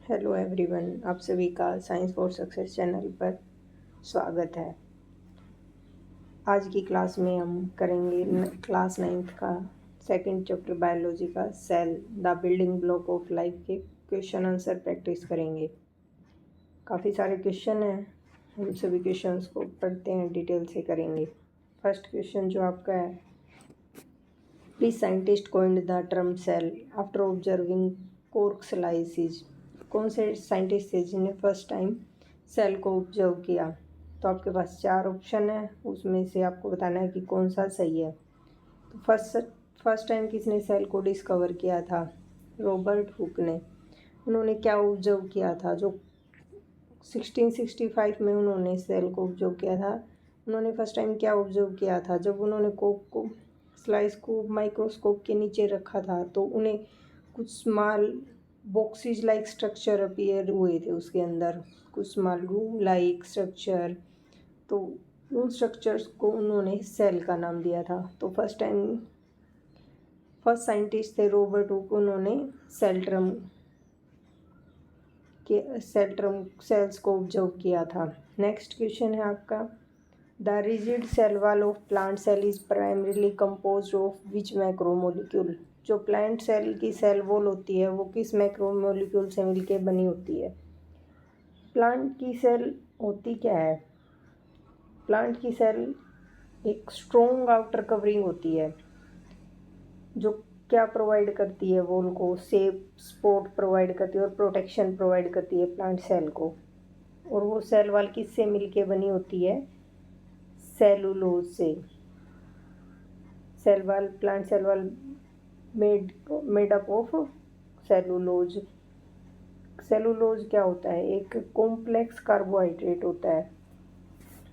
Hello everyone, आप सभी का साइंस फॉर सक्सेस चैनल पर स्वागत है। आज की क्लास में हम करेंगे क्लास 9th का सेकंड चैप्टर बायोलॉजी का cell the building block of life के क्वेश्चन आंसर प्रैक्टिस करेंगे। काफ़ी सारे क्वेश्चन हैं, हम सभी क्वेश्चंस को पढ़ते हैं, डिटेल से करेंगे। फर्स्ट क्वेश्चन जो आपका है, please scientist coined the term cell after observing cork slices. कौन से साइंटिस्ट थे जिन्हें फर्स्ट टाइम सेल को ऑब्जर्व किया? तो आपके पास 4 ऑप्शन है, उसमें से आपको बताना है कि कौन सा सही है। तो फर्स्ट टाइम किसने सेल को डिस्कवर किया था? रॉबर्ट हुक ने। उन्होंने क्या ऑब्जर्व किया था? जो 1665 में उन्होंने सेल को ऑब्जर्व किया था। उन्होंने फर्स्ट टाइम क्या ऑब्जर्व किया था? जब उन्होंने कोक को स्लाइस को माइक्रोस्कोप के नीचे रखा था तो उन्हें कुछ small boxes like structure appear हुए थे, उसके अंदर कुछ स्मॉल रूम लाइक स्ट्रक्चर। तो उन स्ट्रक्चर्स को उन्होंने सेल का नाम दिया था। तो फर्स्ट साइंटिस्ट थे रॉबर्ट हुक, उन्होंने सेल्स को ऑब्जर्व किया था। नेक्स्ट क्वेश्चन है आपका, the rigid cell wall of plant cell is primarily composed of which macromolecule. जो प्लांट सेल की सेल वॉल होती है वो किस मैक्रोमोलिक्यूल से मिलकर बनी होती है? प्लांट की सेल होती क्या है? प्लांट की सेल एक स्ट्रॉन्ग आउटर कवरिंग होती है जो क्या प्रोवाइड करती है? वॉल को सेफ सपोर्ट प्रोवाइड करती है और प्रोटेक्शन प्रोवाइड करती है प्लांट सेल को। और वो सेल वॉल किससे मिलके बनी होती है? सेलुलोज से। Plant cell wall made up of cellulose. Cellulose क्या होता है? एक कॉम्प्लेक्स कार्बोहाइड्रेट होता है।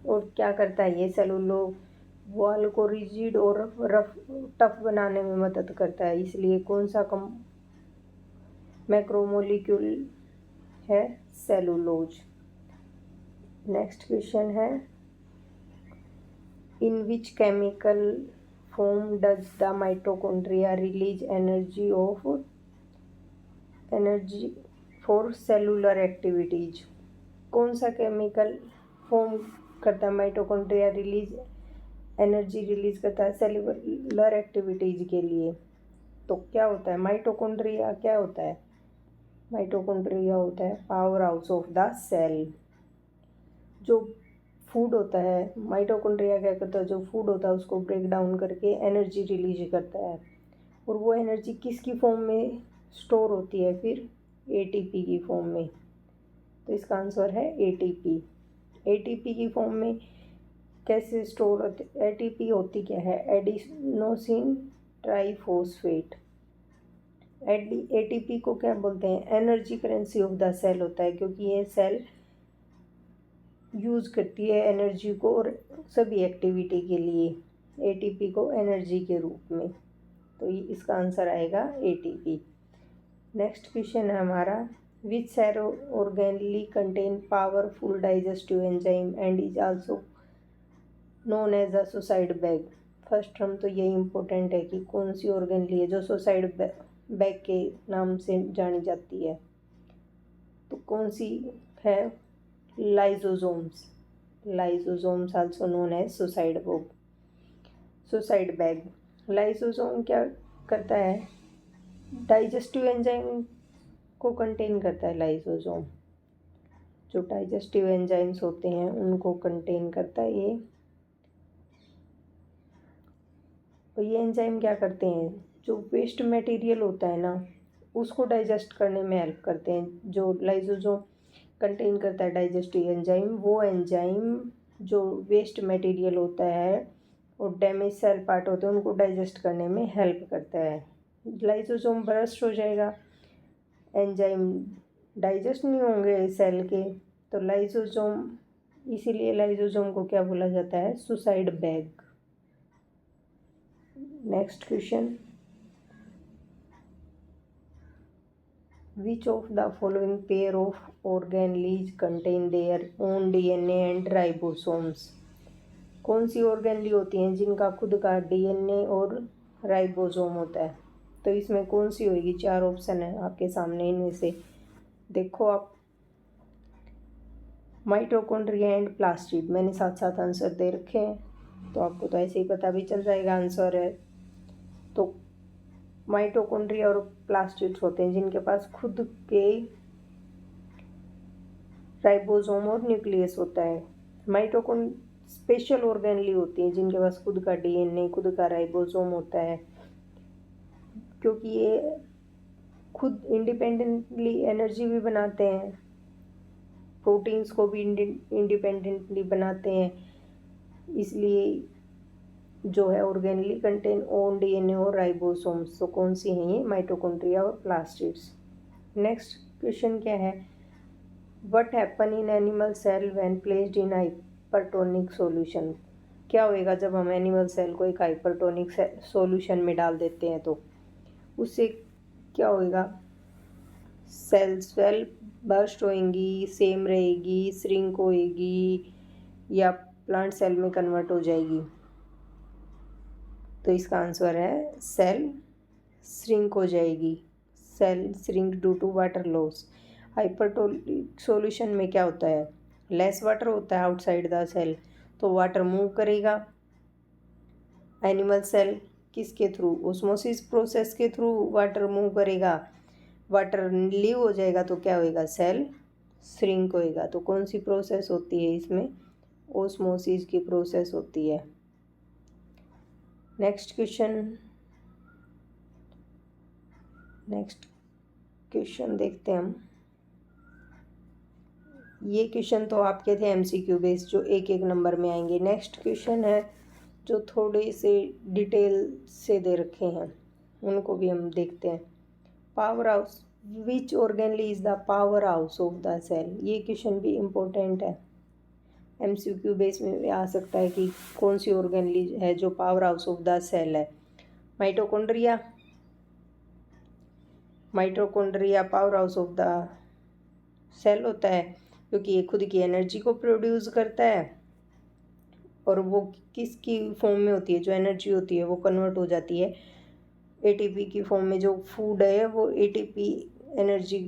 और क्या करता है ये? सेलुलोज वॉल को रिजिड और टफ बनाने में मदद करता है। इसलिए कौन सा मैक्रोमोलिक्यूल है? सेलुलोज। नेक्स्ट क्वेश्चन है, in which chemical form does the mitochondria release energy for cellular activities. कौन सा केमिकल फॉर्म करता है? माइटोकॉन्ड्रिया एनर्जी रिलीज करता है सेलुलर एक्टिविटीज के लिए। तो क्या होता है माइटोकॉन्ड्रिया? क्या होता है माइटोकॉन्ड्रिया? होता है power house of the cell. जो फूड होता है, माइटोकॉन्ड्रिया क्या करता है? जो फूड होता है उसको ब्रेक डाउन करके एनर्जी रिलीज करता है। और वो एनर्जी किसकी फॉर्म में स्टोर होती है? फिर एटीपी की फॉर्म में। तो इसका आंसर है एटीपी। एटीपी की फॉर्म में कैसे स्टोर होती? एटीपी होती क्या है? Adenosine triphosphate. एटीपी को क्या बोलते हैं? Energy currency of the cell होता है, क्योंकि ये सेल यूज़ करती है एनर्जी को और सभी एक्टिविटी के लिए एटीपी को एनर्जी के रूप में। तो ये इसका आंसर आएगा एटीपी। नेक्स्ट क्वेश्चन है हमारा, which cell organelle contain powerful digestive enzyme and is also known as a suicide bag. First term तो यही इम्पोर्टेंट है कि कौन सी ऑर्गेनली है जो सुसाइड बैग के नाम से जानी जाती है। तो कौन सी है? Lysosomes also known as suicide bag. Lysosome क्या करता है? डाइजेस्टिव एंजाइम को कंटेन करता है। लाइसोसोम जो डाइजेस्टिव एंजाइम्स होते हैं उनको कंटेन करता है ये। और ये एंजाइम क्या करते हैं? जो वेस्ट मटेरियल होता है ना उसको डाइजेस्ट करने में हेल्प करते हैं। जो लाइसोसोम कंटेन करता है डाइजेस्टिव एंजाइम, वो एंजाइम जो वेस्ट मटेरियल होता है और डैमेज सेल पार्ट होते हैं उनको डाइजेस्ट करने में हेल्प करता है। लाइसोसोम बर्स्ट हो जाएगा, एंजाइम डाइजेस्ट नहीं होंगे सेल के, तो लाइसोसोम, इसीलिए लाइसोसोम को क्या बोला जाता है? Suicide bag. Next question, which of the following pair of organelles contain their own DNA and ribosomes? कौन सी ऑर्गेनली होती हैं जिनका खुद का डीएनए और राइबोसोम होता है? तो इसमें कौन सी होगी? 4 ऑप्शन है आपके सामने, इनमें से देखो आप, माइटोकॉन्ड्रिया एंड प्लास्टिड, मैंने साथ साथ आंसर दे रखे हैं, तो आपको तो ऐसे ही पता भी चल जाएगा आंसर है। तो माइटोकॉन्ड्रिया और प्लास्टिड्स होते हैं जिनके पास खुद के राइबोसोम और न्यूक्लियस होता है। माइटोकॉन स्पेशल ऑर्गेनली होती हैं जिनके पास खुद का डीएनए, खुद का राइबोसोम होता है, क्योंकि ये खुद इंडिपेंडेंटली एनर्जी भी बनाते हैं, प्रोटीन्स को भी इंडिपेंडेंटली बनाते हैं, इसलिए जो है ऑर्गेनली कंटेन ओन डीएनए और राइबोसोम्स। तो कौन सी हैं ये? माइटोकॉन्ड्रिया और प्लास्टिड्स। नेक्स्ट क्वेश्चन क्या है? What happen in animal cell when placed in hypertonic solution? क्या होएगा जब हम एनिमल सेल को एक हाइपरटोनिक सॉल्यूशन में डाल देते हैं? तो उससे क्या होएगा? सेल बर्स्ट होएंगी, सेम रहेगी, श्रिंक होएगी, या प्लांट सेल में कन्वर्ट हो जाएगी? तो इसका आंसर है सेल श्रिंक हो जाएगी। Cell shrink due to water loss. Hypertonic solution में क्या होता है? लेस वाटर होता है आउटसाइड द सेल, तो वाटर मूव करेगा एनिमल सेल किसके थ्रू? ओस्मोसिस प्रोसेस के थ्रू वाटर मूव करेगा। वाटर लीव हो जाएगा तो क्या होएगा? सेल श्रिंक होएगा। तो कौन सी प्रोसेस होती है इसमें? ओस्मोसिस की प्रोसेस होती है। नेक्स्ट क्वेश्चन देखते हैं हम। ये क्वेश्चन तो आपके थे एमसीक्यू बेस्ड, जो एक एक नंबर में आएंगे। नेक्स्ट क्वेश्चन है जो थोड़े से डिटेल से दे रखे हैं, उनको भी हम देखते हैं। Power house, which organelle is the power house of the cell? ये क्वेश्चन भी इम्पोर्टेंट है, एमसीक्यू बेस में भी आ सकता है कि कौन सी ऑर्गेनली है जो power house of the cell है। Mitochondria power house of the cell होता है, क्योंकि ये खुद की एनर्जी को प्रोड्यूस करता है, और वो किसकी फॉर्म में होती है? जो एनर्जी होती है वो कन्वर्ट हो जाती है एटीपी की फॉर्म में। जो फूड है वो एटीपी एनर्जी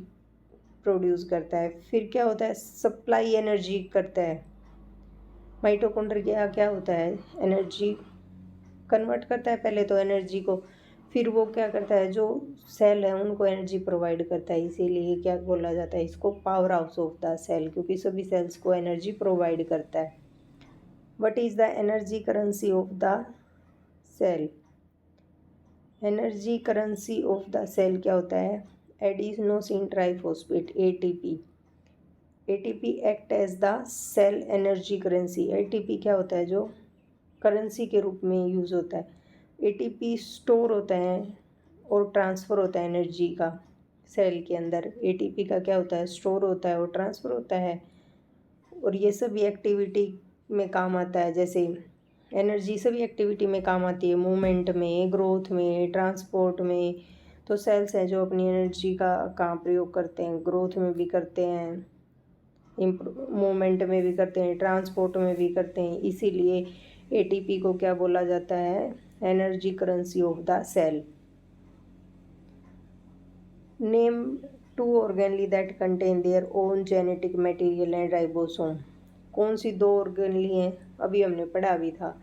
प्रोड्यूस करता है। फिर क्या होता है? सप्लाई एनर्जी करता है। माइटोकॉन्ड्रिया क्या होता है? एनर्जी कन्वर्ट करता है पहले तो एनर्जी को, फिर वो क्या करता है? जो सेल है उनको एनर्जी प्रोवाइड करता है। इसीलिए क्या बोला जाता है इसको? Power house of the cell, क्योंकि सभी सेल्स को एनर्जी प्रोवाइड करता है। What is the energy currency of the cell? Energy currency of the cell क्या होता है? Adenosine triphosphate, ATP. ATP act as the cell energy currency. ATP क्या होता है? जो करेंसी के रूप में यूज़ होता है। एटीपी स्टोर होता है और ट्रांसफ़र होता है एनर्जी का सेल के अंदर। एटीपी का क्या होता है? स्टोर होता है और ट्रांसफ़र होता है, और ये सभी एक्टिविटी में काम आता है। जैसे एनर्जी सभी एक्टिविटी में काम आती है, मूवमेंट में, ग्रोथ में, ट्रांसपोर्ट में। तो सेल्स हैं जो अपनी एनर्जी का कहाँ प्रयोग करते हैं? ग्रोथ में भी करते हैं, मूवमेंट में भी करते हैं, ट्रांसपोर्ट में भी करते हैं। इसीलिए एटीपी को क्या बोला जाता है? Energy currency of the cell. Name 2 organelle that contain their own genetic material and ribosome. कौन सी 2 ऑर्गेनली हैं? अभी हमने पढ़ा भी था।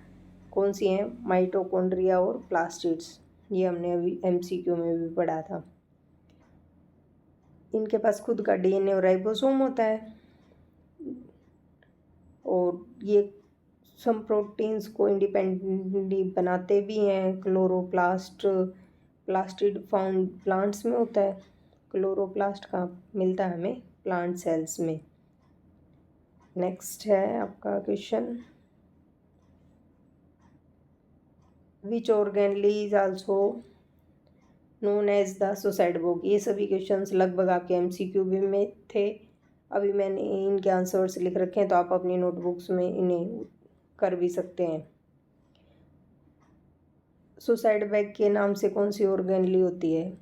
कौन सी हैं? माइटोकॉन्ड्रिया और प्लास्टिड्स। ये हमने अभी एमसीक्यू में भी पढ़ा था। इनके पास खुद का डीएनए और राइबोसोम होता है, और ये सम प्रोटीन्स को इंडिपेंडेंटली बनाते भी हैं। प्लास्टिड फाउंड प्लांट्स में होता है। क्लोरोप्लास्ट कहाँ मिलता है हमें? प्लांट सेल्स में। नेक्स्ट है आपका question, which organelle is also known as the suicide book. ये सभी क्वेश्चंस लगभग आपके एमसीक्यू भी में थे। अभी मैंने इनके आंसर्स लिख रखे हैं, तो आप अपनी नोटबुक्स में इन्हें कर भी सकते हैं। सुसाइड बैग के नाम से कौन सी ऑर्गेनली होती है?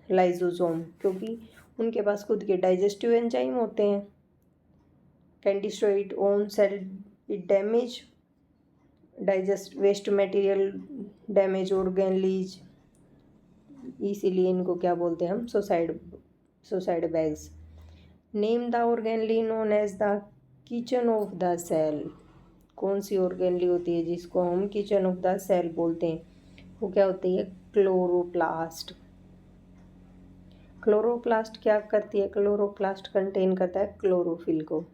लाइजोसोम, क्योंकि उनके पास खुद के डाइजेस्टिव एंजाइम होते हैं। Can destroy it own cell, it damage digest waste material, damage organelles. इसीलिए इनको क्या बोलते हैं हम? Suicide bags. Name the organelle known as the kitchen of the cell. कौन सी ऑर्गेनली होती है जिसको हम किचन ऑफ द सेल बोलते हैं? वो क्या होती है? क्लोरोप्लास्ट। क्लोरोप्लास्ट क्या करती है? क्लोरोप्लास्ट कंटेन करता है क्लोरोफिल को,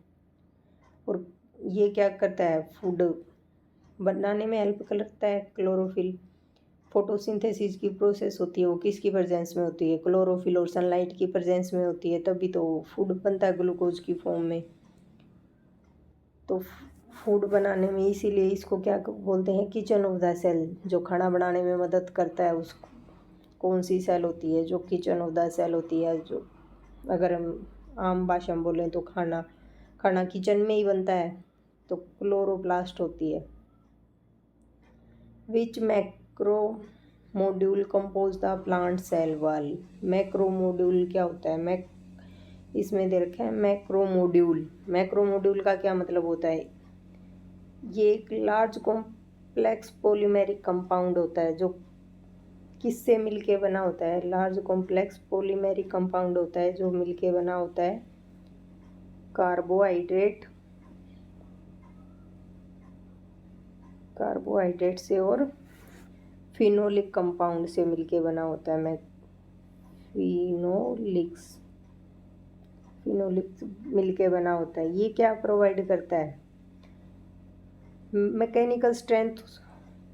और ये क्या करता है? फूड बनाने में हेल्प करता है क्लोरोफिल। फोटोसिंथेसिस की प्रोसेस होती है वो किसकी प्रेजेंस में होती है? क्लोरोफिल और सनलाइट की प्रेजेंस में होती है, तभी तो फूड बनता है ग्लूकोज की फॉर्म में। तो फूड बनाने में इसीलिए इसको क्या बोलते हैं? Kitchen of the cell. जो खाना बनाने में मदद करता है उसको कौन सी सेल होती है? जो किचन ऑफ द सेल होती है। जो अगर हम आम भाषा में बोलें तो खाना खाना किचन में ही बनता है, तो क्लोरोप्लास्ट होती है। Which macro molecule compose the plant cell wall. Macro molecule क्या होता है? इसमें दे रखा है मैक्रो मॉड्यूल। मैक्रो मॉड्यूल का क्या मतलब होता है? ये एक लार्ज कॉम्प्लेक्स पॉलीमेरिक कंपाउंड होता है जो किससे मिलके बना होता है? लार्ज कॉम्प्लेक्स पॉलीमेरिक कंपाउंड होता है जो मिलके बना होता है कार्बोहाइड्रेट से और फिनोलिक कंपाउंड से मिलके बना होता है। मैं फिनोलिक्स मिलके बना होता है। ये क्या प्रोवाइड करता है? मैकेनिकल स्ट्रेंथ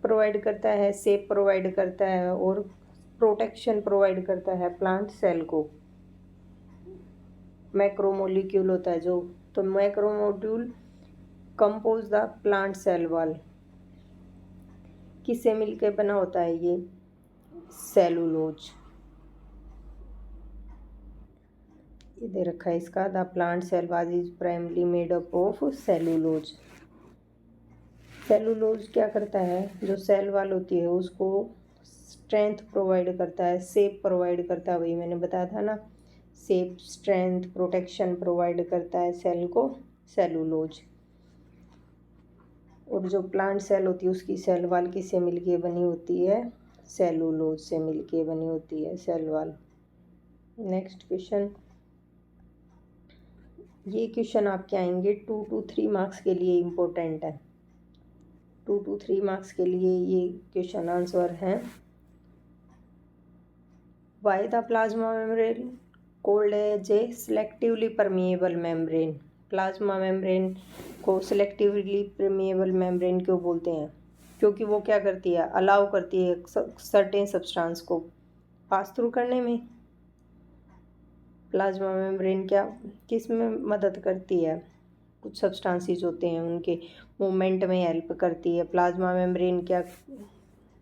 प्रोवाइड करता है, शेप प्रोवाइड करता है और प्रोटेक्शन प्रोवाइड करता है प्लांट सेल को। मैक्रोमोलिक्यूल होता है जो, तो macromolecule compose the plant cell wall. किससे मिलके बना होता है ये? सेलुलोज। ये दे रखा है इसका, the plant cell wall is primary made up of cellulose. Cellulose क्या करता है? जो सेल वॉल होती है उसको स्ट्रेंथ प्रोवाइड करता है, शेप प्रोवाइड करता है। वही मैंने बताया था ना, शेप, स्ट्रेंथ, प्रोटेक्शन प्रोवाइड करता है सेल को सेलुलोज। और जो प्लांट सेल होती है उसकी सेल वॉल किससे मिलके बनी होती है? सेलुलोज से मिलके बनी होती है सेल वॉल। Next question. ये क्वेश्चन आपके आएंगे 2 to 3 मार्क्स के लिए इम्पोर्टेंट है। 2 to 3 मार्क्स के लिए ये क्वेश्चन आंसर है। Why the plasma membrane called as a selectively permeable membrane. Plasma membrane को सिलेक्टिवली परमिएबल मेम्ब्रेन क्यों बोलते हैं? क्योंकि वो क्या करती है? अलाउ करती है सर्टेन सब्सटेंस को पास थ्रू करने में। प्लाज्मा मेम्ब्रेन क्या किस में मदद करती है? कुछ सब्सटेंसेस होते हैं उनके मूवमेंट में हेल्प करती है। प्लाज्मा मेम्ब्रेन क्या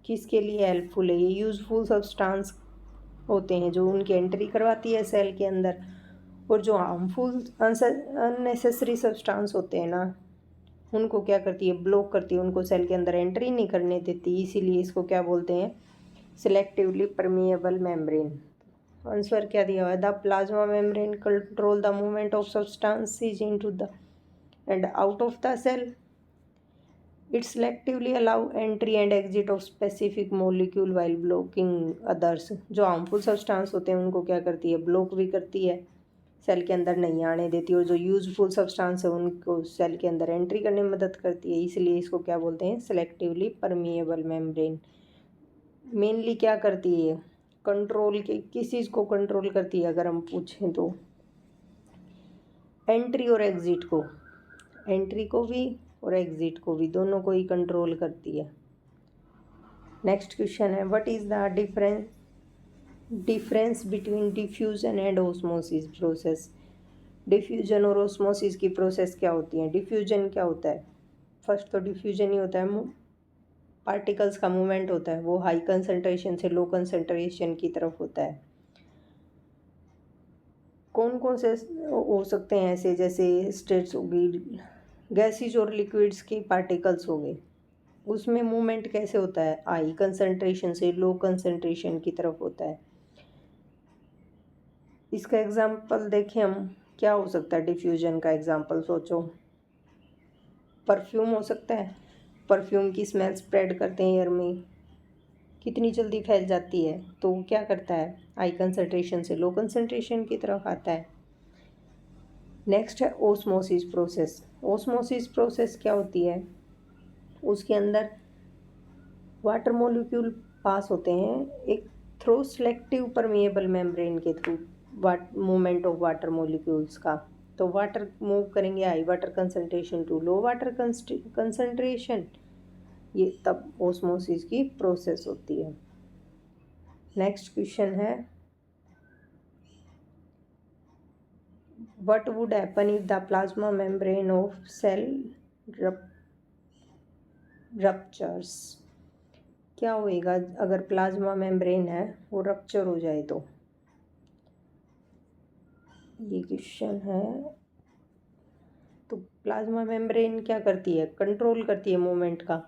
किसके लिए हेल्पफुल है? ये यूजफुल सब्सटेंस होते हैं जो उनकी एंट्री करवाती है सेल के अंदर, और जो हार्मफुल अननेसेसरी सब्सटेंस होते हैं ना, उनको क्या करती है? ब्लॉक करती है, उनको सेल के अंदर एंट्री नहीं करने देती। इसीलिए इसको क्या बोलते हैं? Selectively permeable membrane. आंसर क्या दिया हुआ है? The plasma membrane control the movement of substances into the and out of the cell. It selectively allow entry and exit of specific molecule while blocking others। जो harmful substance होते हैं उनको क्या करती है? ब्लॉक भी करती है, सेल के अंदर नहीं आने देती, और जो यूजफुल सब्सटेंस है उनको सेल के अंदर एंट्री करने में मदद करती है। इसलिए इसको क्या बोलते हैं? Selectively permeable membrane. मेनली क्या करती है? कंट्रोल के किस चीज़ को कंट्रोल करती है अगर हम पूछें तो? एंट्री और एग्जिट को, एंट्री को भी और एग्जिट को भी, दोनों को ही कंट्रोल करती है। नेक्स्ट क्वेश्चन है, what is the difference between diffusion and osmosis process. Diffusion और ऑस्मोसिस की प्रोसेस क्या होती है? डिफ्यूजन क्या होता है? फर्स्ट तो डिफ्यूजन ही होता है, पार्टिकल्स का मूवमेंट होता है, वो हाई कंसंट्रेशन से लो कंसंट्रेशन की तरफ होता है। कौन कौन से हो सकते हैं ऐसे? जैसे स्टेट्स होगी, गैसेज और लिक्विड्स के पार्टिकल्स हो गए, उसमें मूवमेंट कैसे होता है? हाई कंसंट्रेशन से लो कंसंट्रेशन की तरफ होता है। इसका एग्जांपल देखें हम, क्या हो सकता है डिफ्यूजन का एग्जांपल? सोचो, परफ्यूम हो सकता है। परफ्यूम की स्मेल स्प्रेड करते हैं एयर में, कितनी जल्दी फैल जाती है, तो वो क्या करता है? हाई कंसंट्रेशन से लो कंसंट्रेशन की तरफ आता है। नेक्स्ट है ओस्मोसिस प्रोसेस। ओस्मोसिस प्रोसेस क्या होती है? उसके अंदर वाटर मॉलिक्यूल पास होते हैं एक थ्रू सेलेक्टिव परमिएबल मेम्ब्रेन के through, movement of water molecules का। तो वाटर मूव करेंगे high water concentration to low water concentration, ये तब ओस्मोसिस की प्रोसेस होती है। नेक्स्ट क्वेश्चन है, what would happen if the plasma membrane of cell ruptures? क्या होएगा अगर प्लाज्मा मेम्ब्रेन है वो रप्चर हो जाए तो? ये क्वेश्चन है। तो प्लाज्मा मेम्ब्रेन क्या करती है? कंट्रोल करती है मूवमेंट का।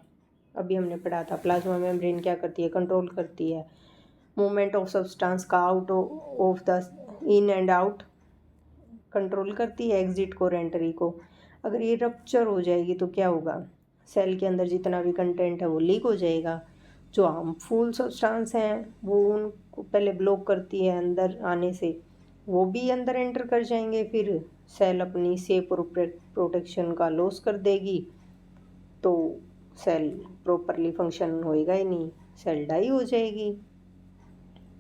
अभी हमने पढ़ा था प्लाज्मा मेम्ब्रेन क्या करती है? कंट्रोल करती है मूवमेंट ऑफ सब्सटेंस का out of the in and out, control करती है एग्जिट को और एंट्री को। अगर ये रप्चर हो जाएगी तो क्या होगा? सेल के अंदर जितना भी कंटेंट है वो लीक हो जाएगा। जो हार्मफुल सब्सटेंस हैं वो उनको पहले ब्लॉक करती है अंदर आने से, वो भी अंदर एंटर कर जाएंगे, फिर सेल अपनी सेफ और प्रोटेक्शन का लॉस कर देगी, तो सेल प्रॉपरली फंक्शन होएगा ही नहीं, सेल डाई हो जाएगी।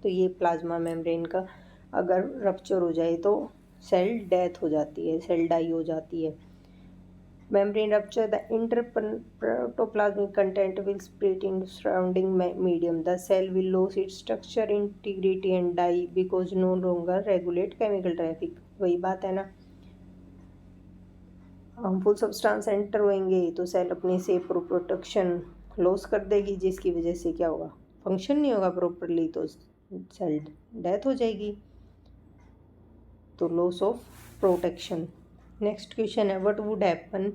तो ये प्लाज्मा मेम्ब्रेन का अगर रप्चर हो जाए तो सेल डेथ हो जाती है, सेल डाई हो जाती है। Membrane rupture, the interprotoplasmic content will split in surrounding medium. The cell will lose its structure integrity and die because no longer regulate chemical traffic. वही बात है ना, हार्मफुल सब्सटेंस एंटर होंगे तो सेल अपनी सेफ प्रोटेक्शन लॉस कर देगी, जिसकी वजह से क्या होगा? फंक्शन नहीं होगा प्रॉपरली, तो सेल डेथ हो जाएगी, तो loss of protection. Next question है, what would happen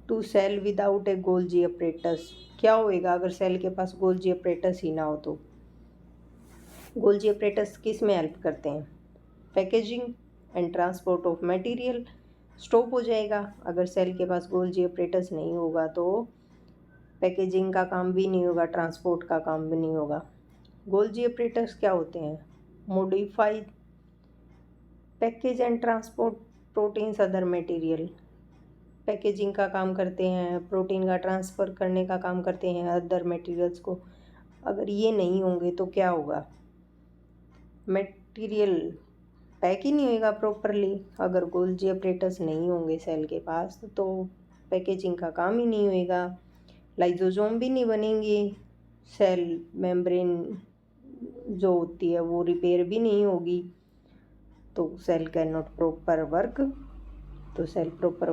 to cell without a Golgi apparatus? क्या होएगा अगर सेल के पास गोल्जी अपरेटस ही ना हो तो? गोल्जी अपरेटस किस में हेल्प करते हैं? Packaging and transport of material stop हो जाएगा। अगर सेल के पास गोल्जी अपरेटस नहीं होगा तो पैकेजिंग का काम भी नहीं होगा, ट्रांसपोर्ट का काम भी नहीं होगा। गोल्जी अपरेटस क्या होते हैं? Modified package and transport proteins other material, packaging का काम करते हैं, प्रोटीन का ट्रांसफ़र करने का काम करते हैं अदर मटेरियल्स को। अगर ये नहीं होंगे तो क्या होगा? मटेरियल पैक ही नहीं होएगा प्रॉपरली। अगर गोल्जी अपरेटस नहीं होंगे सेल के पास तो पैकेजिंग का काम ही नहीं होएगा, लाइजोसोम भी नहीं बनेंगे, सेल मेम्ब्रेन जो होती है वो रिपेयर भी नहीं होगी, तो cell can not proper work, तो सेल प्रॉपर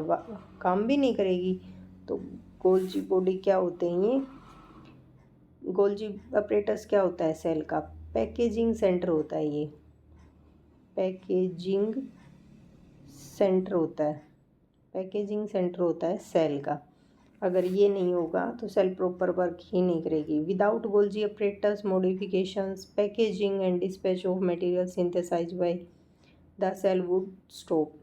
काम भी नहीं करेगी। तो गोल्जी बॉडी क्या होते हैं ये? गोल्जी अपरेटस क्या होता है? सेल का पैकेजिंग सेंटर होता है, ये पैकेजिंग सेंटर होता है, पैकेजिंग सेंटर होता है सेल का। अगर ये नहीं होगा तो सेल प्रॉपर वर्क ही नहीं करेगी। Without Golgi apparatus modifications packaging and dispatch of material synthesize by the cell would stop,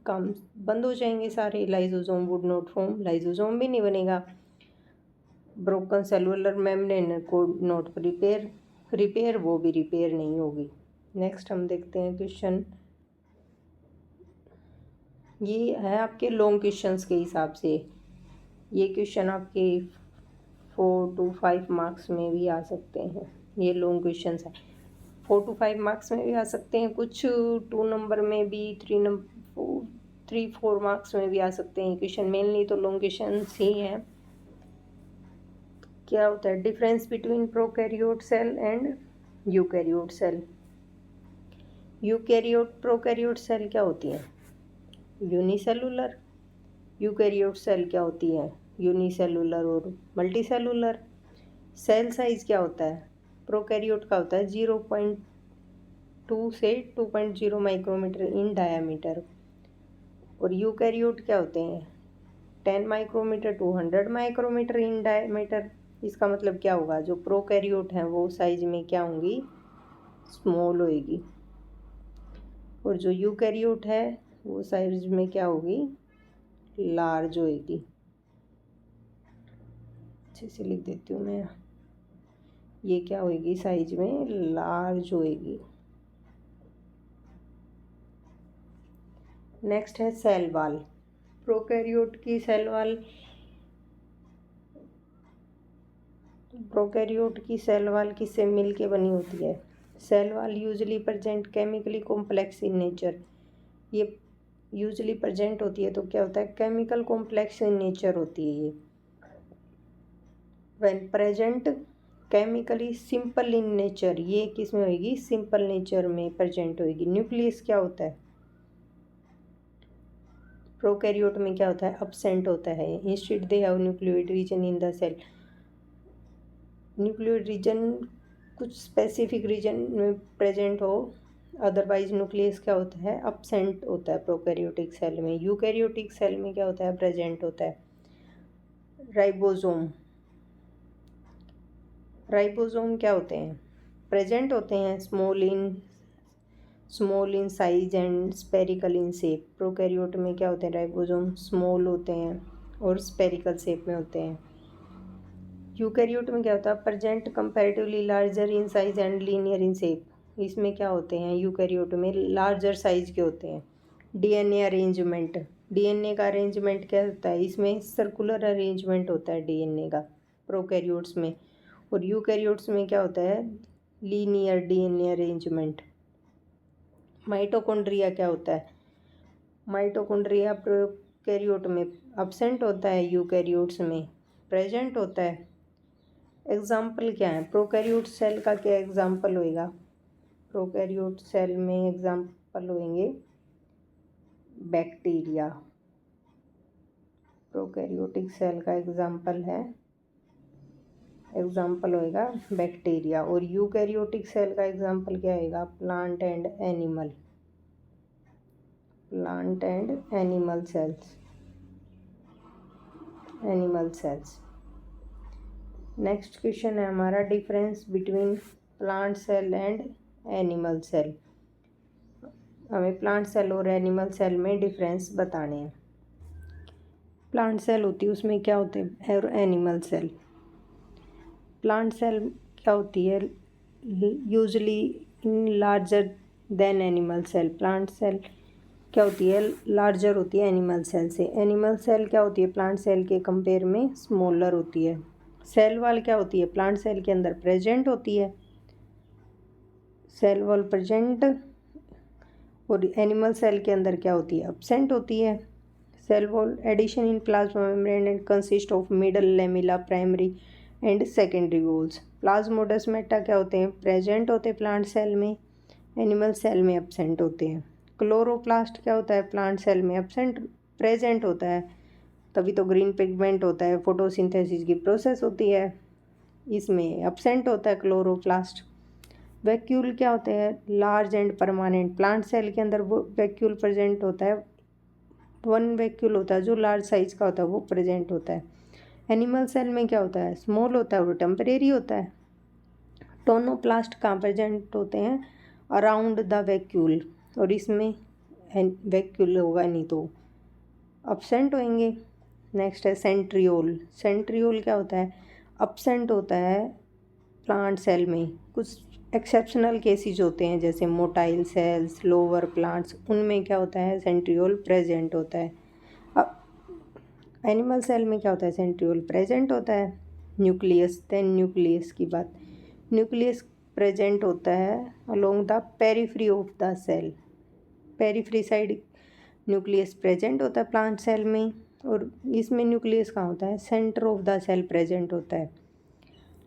काम बंद हो जाएंगे सारे। Lysosome would not form, lysosome भी नहीं बनेगा। ब्रोकन सेलुलर मेम्ब्रेन को नॉट रिपेयर वो भी रिपेयर नहीं होगी। नेक्स्ट हम देखते हैं क्वेश्चन, ये है आपके लॉन्ग क्वेश्चंस के हिसाब से। ये क्वेश्चन आपके 4 to 5 मार्क्स में भी आ सकते हैं, ये लॉन्ग क्वेश्चंस है। 4 to 5 मार्क्स में भी आ सकते हैं, कुछ 2 नंबर में भी, 3-4 मार्क्स में भी आ सकते हैं क्वेश्चन। मेनली तो लॉन्ग क्वेश्चन ही हैं। क्या होता है difference between prokaryote cell and eukaryote cell? Prokaryote cell क्या होती है? यूनिसेलुलर। यूकैरियोट सेल क्या होती है? यूनिसेलुलर और मल्टीसेलुलर। सेल साइज क्या होता है? प्रोकैरियोट का होता है 0.2 से 2.0 माइक्रोमीटर इन डायामीटर, और यूकैरियोट क्या होते हैं? 10 micrometre to 100 micrometre in diameter. इसका मतलब क्या होगा? जो प्रोकैरियोट हैं वो साइज में क्या होंगी? स्मॉल होएगी, और जो यूकैरियोट है वो साइज में क्या होगी? लार्ज होएगी। अच्छे से लिख देती हूँ मैं, ये क्या होएगी? साइज में लार्ज होएगी। नेक्स्ट है सेल वॉल। प्रोकैरियोट की सेल वॉल किससे मिल के बनी होती है? Cell wall usually present chemically complex in nature. ये यूजली प्रेजेंट होती है तो क्या होता है? केमिकल कॉम्प्लेक्स इन नेचर होती है ये। When present chemically simple in nature, ये किस में होगी? सिंपल नेचर में प्रेजेंट होगी। न्यूक्लियस क्या होता है? प्रोकैरियोट में क्या होता है? अब्सेंट होता है। Instead they have nucleoid region in the cell. Nucleoid region कुछ स्पेसिफिक रीजन में प्रेजेंट हो, अदरवाइज न्यूक्लियस क्या होता है? अब्सेंट होता है प्रोकैरियोटिक सेल में। यूकैरियोटिक सेल में क्या होता है? प्रेजेंट होता है। राइबोसोम क्या होते हैं? प्रेजेंट होते हैं। Small in size and spherical in shape. Prokaryote में क्या होते हैं? राइबोसोम स्मॉल होते हैं और स्पेरिकल शेप में होते हैं। यूकैरियोट में क्या होता है? Present comparatively larger in size and linear in shape. इसमें क्या होते हैं? यूकैरियोट में लार्जर साइज के होते हैं। डीएनए का अरेंजमेंट क्या होता है? इसमें सर्कुलर अरेंजमेंट होता है डीएनए का प्रोकैरियोट्स में। और यूकैरियोट्स में क्या होता है? Linear DNA arrangement. माइटोकॉन्ड्रिया क्या होता है? माइटोकॉन्ड्रिया प्रोकैरियोट में अब्सेंट होता है, यूकैरियोट्स में प्रेजेंट होता है। एग्जाम्पल क्या है? प्रोकैरियोट सेल का क्या एग्जाम्पल होएगा? प्रोकैरियोट सेल में एग्जाम्पल होंगे बैक्टीरिया। प्रोकैरियोटिक सेल का एग्जाम्पल होएगा बैक्टीरिया। और यूकैरियोटिक सेल का एग्जाम्पल क्या होएगा? Plant and animal cells. Next question है हमारा, difference between plant cell and animal cell. हमें प्लांट सेल और एनिमल सेल में डिफरेंस बताने हैं। प्लांट सेल होती है, उसमें क्या होते हैं? और एनिमल सेल। प्लांट सेल क्या होती है? Usually in larger than animal cell. Plant cell क्या होती है? लार्जर होती है एनिमल सेल से। एनिमल सेल क्या होती है? प्लांट सेल के कंपेयर में स्मॉलर होती है। सेल वॉल क्या होती है? प्लांट सेल के अंदर प्रेजेंट होती है, सेल वॉल प्रेजेंट। और एनिमल सेल के अंदर क्या होती है? अब्सेंट होती है। Cell wall addition in plasma membrane and consist of middle lamella, primary and secondary walls. Plasmodesmata क्या होते हैं? प्रेजेंट होते हैं प्लांट सेल में, एनिमल सेल में अब्सेंट होते हैं। क्लोरोप्लास्ट क्या होता है? प्लांट सेल में प्रेजेंट होता है, तभी तो ग्रीन पिगमेंट होता है, फोटोसिंथेसिस की प्रोसेस होती है, इसमें अब्सेंट होता है क्लोरोप्लास्ट। वैक्यूल क्या होते हैं? Large and permanent. Plant cell के अंदर वो वैक्यूल प्रेजेंट होता है, वन वैक्यूल होता है जो लार्ज साइज का होता है, वो प्रेजेंट होता है। एनिमल सेल में क्या होता है? स्मॉल होता है, वो टेम्परेरी होता है। टोनोप्लास्ट कहाँ प्रेजेंट होते हैं? अराउंड द वैक्यूल, और इसमें वैक्यूल होगा नहीं तो अब्सेंट होंगे। नेक्स्ट है सेंट्रियोल क्या होता है? अब्सेंट होता है प्लांट सेल में। कुछ एक्सेप्शनल केसेस होते हैं जैसे मोटाइल सेल्स, लोअर प्लांट्स, उनमें क्या होता है? सेंट्रियोल प्रेजेंट होता है। अब एनिमल सेल में क्या होता है? सेंट्रियोल प्रेजेंट होता है। न्यूक्लियस की बात, न्यूक्लियस प्रेजेंट होता है along the periphery of the cell. Periphery side nucleus present होता है प्लांट सेल में, और इसमें न्यूक्लियस कहाँ होता है? Centre of the cell present होता है।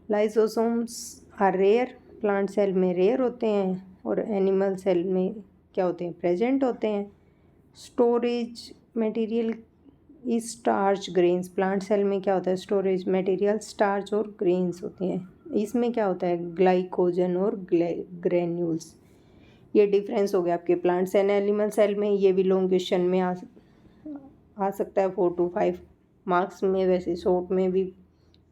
Lysosomes are rare. Plant cell में रेयर होते हैं, और एनिमल सेल में क्या होते हैं? प्रेजेंट होते हैं। Storage material is starch grains. Plant cell में क्या होता है? स्टोरेज मटेरियल स्टार्च और ग्रेन्स होते हैं। इसमें क्या होता है? ग्लाइकोजन और ग्रेन्यूल्स। ये डिफरेंस हो गया आपके प्लांट सेल एनिमल सेल में। ये भी लॉन्ग क्वेश्चन में आ सकता है 4 to 5 मार्क्स में। वैसे शॉर्ट में भी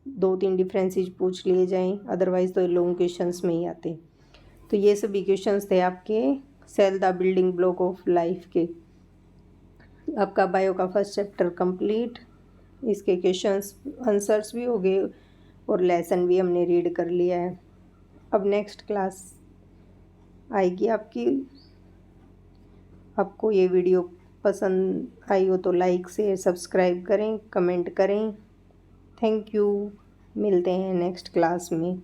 2-3 डिफरेंसेस पूछ लिए जाएं, अदरवाइज तो लॉन्ग क्वेश्चंस में ही आते। तो ये सभी क्वेश्चंस थे आपके cell the building block of life के। आपका बायो का फर्स्ट चैप्टर कंप्लीट। इसके क्वेश्चंस आंसर्स भी हो गए और लेसन भी हमने रीड कर लिया है। अब नेक्स्ट क्लास आएगी आपकी। आपको ये वीडियो पसंद आई हो तो लाइक शेयर सब्सक्राइब करें, कमेंट करें। Thank you. मिलते हैं नेक्स्ट क्लास में।